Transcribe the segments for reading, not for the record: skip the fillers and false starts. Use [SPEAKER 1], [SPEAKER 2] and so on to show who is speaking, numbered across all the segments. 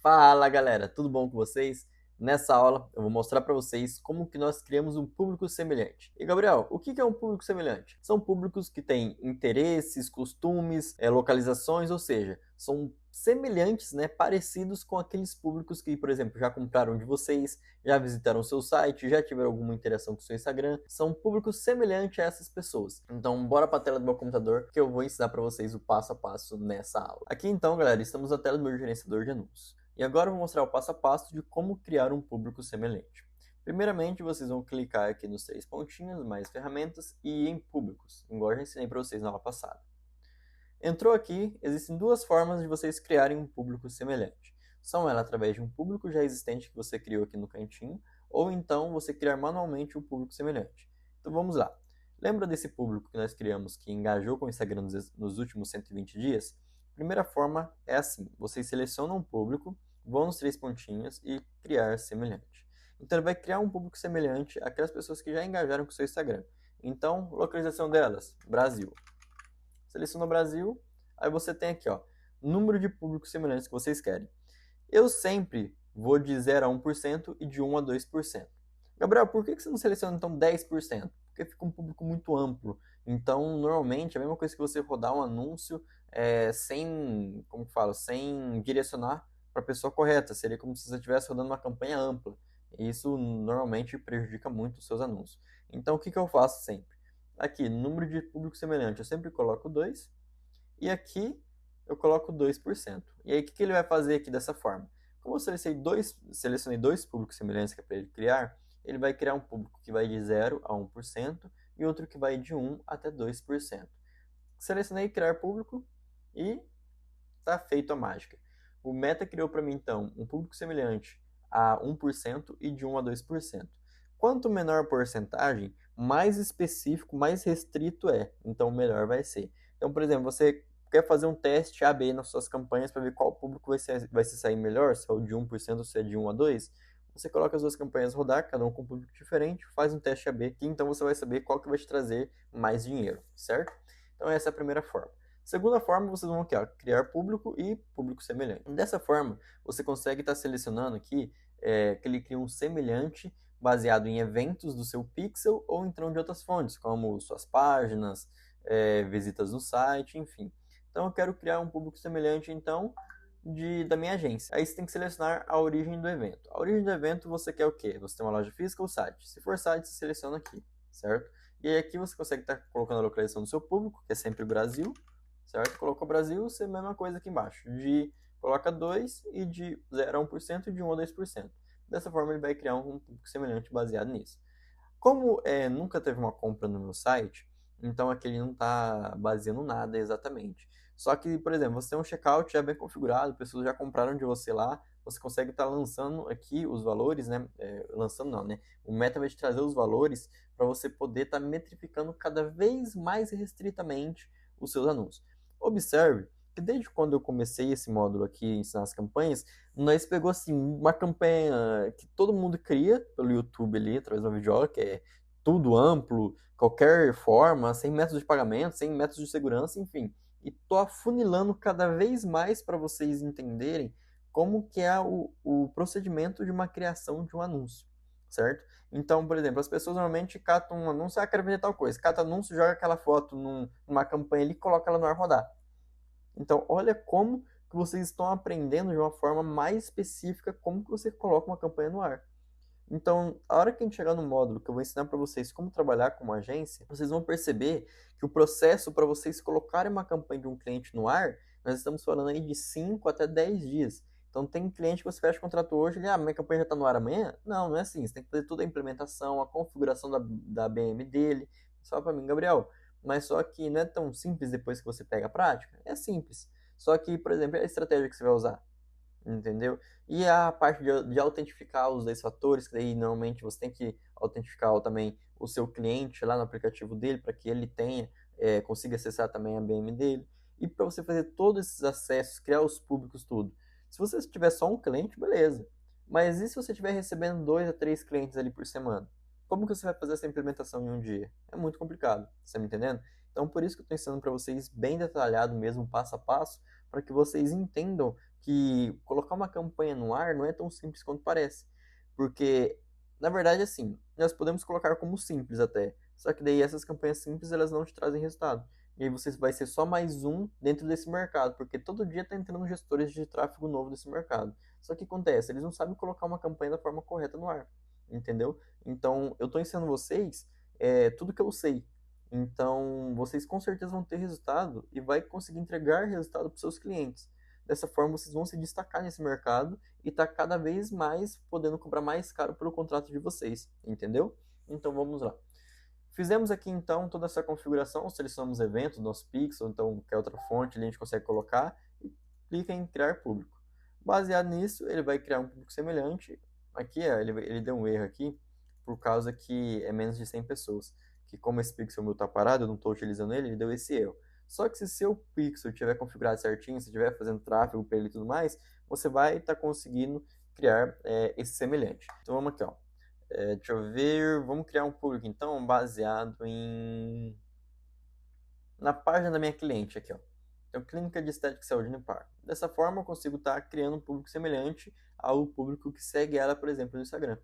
[SPEAKER 1] Fala galera, tudo bom com vocês? Nessa aula eu vou mostrar para vocês como que nós criamos um público semelhante. E Gabriel, o que é um público semelhante? São públicos que têm interesses, costumes, localizações, ou seja, são semelhantes, né, parecidos com aqueles públicos que, por exemplo, já compraram de vocês, já visitaram o seu site, já tiveram alguma interação com o seu Instagram. São públicos semelhantes a essas pessoas. Então, bora para a tela do meu computador que eu vou ensinar para vocês o passo a passo nessa aula. Aqui então, galera, estamos na tela do meu gerenciador de anúncios. E agora eu vou mostrar o passo a passo de como criar um público semelhante. Primeiramente, vocês vão clicar aqui nos três pontinhos, mais ferramentas, e em públicos, igual eu já ensinei para vocês na aula passada. Entrou aqui, existem duas formas de vocês criarem um público semelhante. São elas através de um público já existente que você criou aqui no cantinho, ou então você criar manualmente um público semelhante. Então vamos lá. Lembra desse público que nós criamos que engajou com o Instagram nos últimos 120 dias? A primeira forma é assim, vocês selecionam um público, vão nos três pontinhos e criar semelhante. Então ele vai criar um público semelhante àquelas pessoas que já engajaram com o seu Instagram. Então, localização delas, Brasil. Seleciona o Brasil, aí você tem aqui, ó, número de públicos semelhantes que vocês querem. Eu sempre vou de 0 a 1% e de 1 a 2%. Gabriel, por que você não seleciona então 10%? Porque fica um público muito amplo. Então, normalmente, é a mesma coisa que você rodar um anúncio sem, como falo, sem direcionar para a pessoa correta. Seria como se você estivesse rodando uma campanha ampla. E isso normalmente prejudica muito os seus anúncios. Então, o que eu faço sempre? Aqui, número de público semelhante, eu sempre coloco 2. E aqui, eu coloco 2%. E aí, o que ele vai fazer aqui dessa forma? Como eu selecionei dois públicos semelhantes que é para ele criar, ele vai criar um público que vai de 0 a 1% e outro que vai de 1 até 2%. Selecionei criar público e está feito a mágica. O Meta criou para mim, então, um público semelhante a 1% e de 1 a 2%. Quanto menor a porcentagem, mais específico, mais restrito é. Então, melhor vai ser. Então, por exemplo, você quer fazer um teste A/B nas suas campanhas para ver qual público vai se sair melhor, se é o de 1% ou se é de 1 a 2%. Você coloca as duas campanhas rodar, cada um com um público diferente, faz um teste A/B, que então você vai saber qual que vai te trazer mais dinheiro, certo? Então, essa é a primeira forma. Segunda forma, vocês vão aqui, ó, criar público e público semelhante. Dessa forma, você consegue estar selecionando aqui que ele cria um semelhante baseado em eventos do seu pixel ou então de outras fontes, como suas páginas, visitas no site, enfim. Então, eu quero criar um público semelhante, então, da minha agência. Aí você tem que selecionar a origem do evento. A origem do evento você quer o quê? Você tem uma loja física ou site? Se for site, você seleciona aqui, certo? E aí aqui você consegue estar colocando a localização do seu público, que é sempre o Brasil, certo? Colocou o Brasil, você é a mesma coisa aqui embaixo. Coloca 2 e de 0 a 1% e de 1 a 2%. Dessa forma ele vai criar um público semelhante baseado nisso. Como nunca teve uma compra no meu site, então aqui ele não está baseando nada exatamente. Só que, por exemplo, você tem um checkout já bem configurado, pessoas já compraram de você lá, você consegue estar lançando aqui os valores, né? Lançando não, né? O Meta vai te trazer os valores para você poder estar metrificando cada vez mais restritamente os seus anúncios. Observe que desde quando eu comecei esse módulo aqui, ensinar as campanhas, nós pegou assim uma campanha que todo mundo cria pelo YouTube ali, através de uma videoaula, que é tudo amplo, qualquer forma, sem método de pagamento, sem método de segurança, enfim. E tô afunilando cada vez mais para vocês entenderem como que é o procedimento de uma criação de um anúncio, certo? Então, por exemplo, as pessoas normalmente catam um anúncio, quero vender tal coisa, cata anúncio, joga aquela foto numa campanha ali e coloca ela no ar rodar. Então, olha como que vocês estão aprendendo de uma forma mais específica como que você coloca uma campanha no ar. Então, a hora que a gente chegar no módulo que eu vou ensinar para vocês como trabalhar com uma agência, vocês vão perceber que o processo para vocês colocarem uma campanha de um cliente no ar, nós estamos falando aí de 5 até 10 dias. Então, tem cliente que você fecha o contrato hoje, ele, minha campanha já está no ar amanhã? Não, não é assim. Você tem que fazer toda a implementação, a configuração da BM dele. Só para mim, Gabriel. Mas só que não é tão simples depois que você pega a prática. É simples. Só que, por exemplo, é a estratégia que você vai usar. Entendeu? E a parte de autentificar os 2 fatores, que daí normalmente você tem que autentificar também o seu cliente lá no aplicativo dele, para que ele consiga acessar também a BM dele. E para você fazer todos esses acessos, criar os públicos, tudo. Se você tiver só um cliente, beleza. Mas e se você estiver recebendo 2 a 3 clientes ali por semana? Como que você vai fazer essa implementação em um dia? É muito complicado, você me entendendo? Então, por isso que eu estou ensinando para vocês bem detalhado mesmo, passo a passo, para que vocês entendam que colocar uma campanha no ar não é tão simples quanto parece. Porque, na verdade, assim, nós podemos colocar como simples até. Só que daí essas campanhas simples, elas não te trazem resultado. E aí você vai ser só mais um dentro desse mercado, porque todo dia está entrando gestores de tráfego novo desse mercado. Só que acontece, eles não sabem colocar uma campanha da forma correta no ar, entendeu? Então, eu estou ensinando vocês tudo que eu sei. Então, vocês com certeza vão ter resultado e vai conseguir entregar resultado para os seus clientes. Dessa forma, vocês vão se destacar nesse mercado e tá cada vez mais podendo cobrar mais caro pelo contrato de vocês, entendeu? Então, vamos lá. Fizemos aqui então toda essa configuração, selecionamos evento, nosso pixel, então qualquer outra fonte ali a gente consegue colocar e clica em criar público. Baseado nisso, ele vai criar um público semelhante. Aqui, ele deu um erro aqui, por causa que é menos de 100 pessoas. Que como esse pixel meu está parado, eu não estou utilizando ele deu esse erro. Só que se seu pixel estiver configurado certinho, se estiver fazendo tráfego para ele e tudo mais, você vai estar conseguindo criar esse semelhante. Então vamos aqui, ó. Deixa eu ver, vamos criar um público então baseado na página da minha cliente aqui, ó. Então, Clínica de Estética e Saúde Unipar. Dessa forma, eu consigo estar criando um público semelhante ao público que segue ela, por exemplo, no Instagram.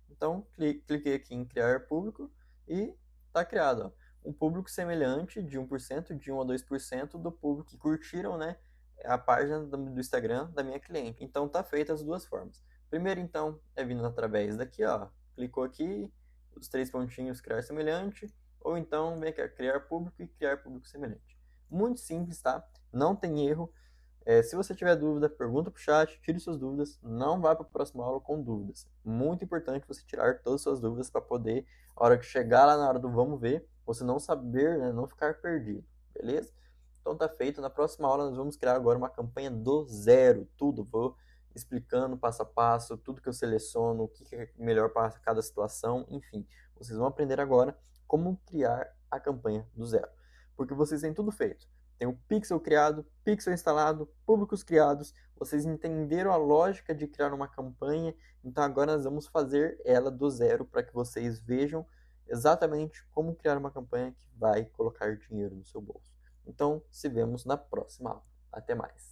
[SPEAKER 1] Então, cliquei aqui em criar público e está criado, ó, um público semelhante de 1%, de 1 a 2% do público que curtiram, né, a página do Instagram da minha cliente. Então, tá feito as duas formas. Primeiro, então, é vindo através daqui, ó, clicou aqui, os 3 pontinhos, criar semelhante, ou então vem aqui, criar público e criar público semelhante. Muito simples, tá? Não tem erro. Se você tiver dúvida, pergunta pro chat, tire suas dúvidas, não vá para a próxima aula com dúvidas. Muito importante você tirar todas as suas dúvidas para poder, a hora que chegar lá na hora do vamos ver, você não saber, né, não ficar perdido, beleza? Então tá feito. Na próxima aula nós vamos criar agora uma campanha do zero, tudo. Vou explicando passo a passo, tudo que eu seleciono, o que é melhor para cada situação, enfim. Vocês vão aprender agora como criar a campanha do zero. Porque vocês têm tudo feito. Tem o pixel criado, pixel instalado, públicos criados. Vocês entenderam a lógica de criar uma campanha. Então agora nós vamos fazer ela do zero para que vocês vejam exatamente como criar uma campanha que vai colocar dinheiro no seu bolso. Então, se vemos na próxima aula. Até mais.